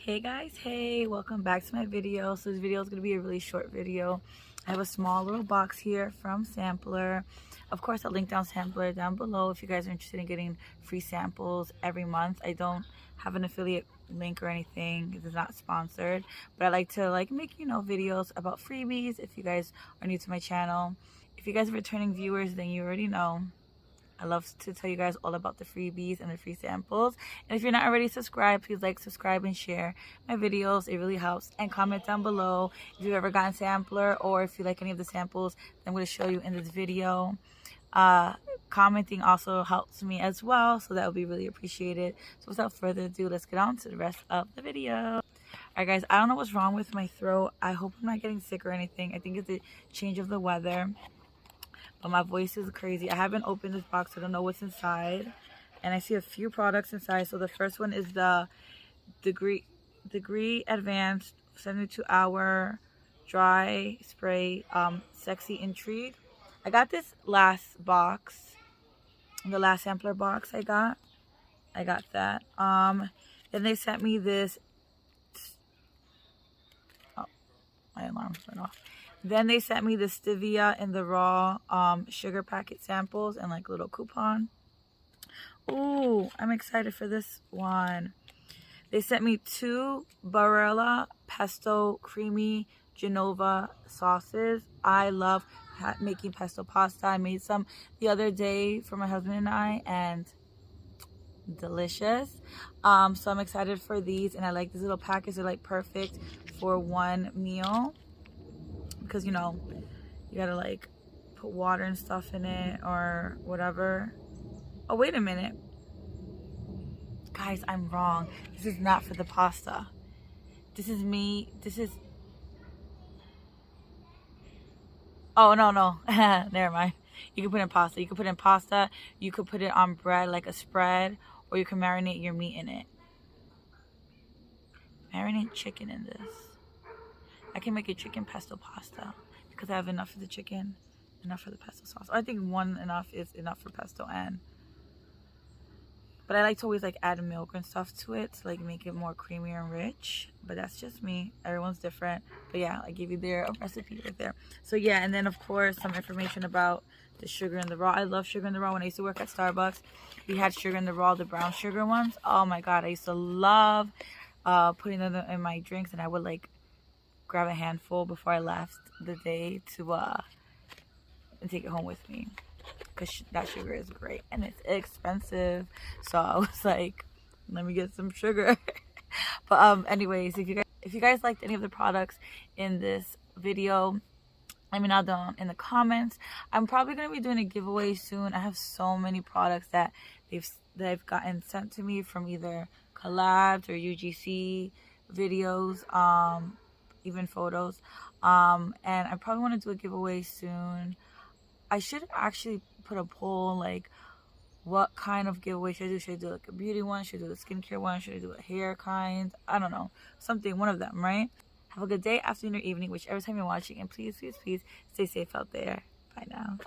Hey guys, hey, welcome back to my video. So this video is going to be a really short video. I have a small little box here from Sampler. Of course, I'll link down Sampler down below if you guys are interested in getting free samples every month. I don't have an affiliate link or anything. It is not sponsored, but I like to make videos about freebies if you guys are new to my channel. If you guys are returning viewers, then you already know I love to tell you guys all about the freebies and the free samples. And if you're not already subscribed, please like, subscribe, and share my videos. It really helps. And comment down below if you've ever gotten Sampler or if you like any of the samples that I'm going to show you in this video. Commenting also helps me as well, so that would be really appreciated. So without further ado, let's get on to the rest of the video. Alright guys, I don't know what's wrong with my throat. I hope I'm not getting sick or anything. I think it's the change of the weather. But my voice is crazy. I haven't opened this box. I don't know what's inside. And I see a few products inside. So the first one is the Degree Advanced 72-hour dry spray sexy intrigue. I got this last box. The last sampler box I got that. Then they sent me this. Oh, my alarm went off. Then they sent me the stevia and the raw sugar packet samples and like a little coupon. Ooh, I'm excited for this one. They sent me 2 Barilla pesto creamy Genova sauces. I love making pesto pasta. I made some the other day for my husband and I, and delicious. So I'm excited for these, and I like these little packets. They're like perfect for one meal. Because you gotta like put water and stuff in it or whatever. Oh, wait a minute, guys, I'm wrong. This is not for the pasta. This is oh, no. Never mind. You can put in pasta. You could put it on bread like a spread, or you can marinate your meat in it. Marinate chicken in this. I can make a chicken pesto pasta because I have enough for the chicken, enough for the pesto sauce. I think one is enough for pesto, but I like to always add milk and stuff to it to make it more creamy and rich. But that's just me. Everyone's different. But yeah, I gave you their recipe right there. So yeah, and then of course some information about the sugar in the raw. I love sugar in the raw. When I used to work at Starbucks, we had sugar in the raw, the brown sugar ones. Oh my god, I used to love putting them in my drinks, and I would grab a handful before I left the day to and take it home with me, because that sugar is great and it's expensive. So I was like, let me get some sugar. But anyways, if you guys liked any of the products in this video, let me know down in the comments. I'm probably going to be doing a giveaway soon. I have so many products that they've gotten sent to me from either collabs or UGC videos, even photos, and I probably want to do a giveaway soon. I should actually put a poll, what kind of giveaway should I do? Should I do a beauty one? Should I do a skincare one? Should I do a hair kind? I don't know, one of them, right? Have a good day, afternoon, or evening, whichever time you're watching, and please stay safe out there. Bye now.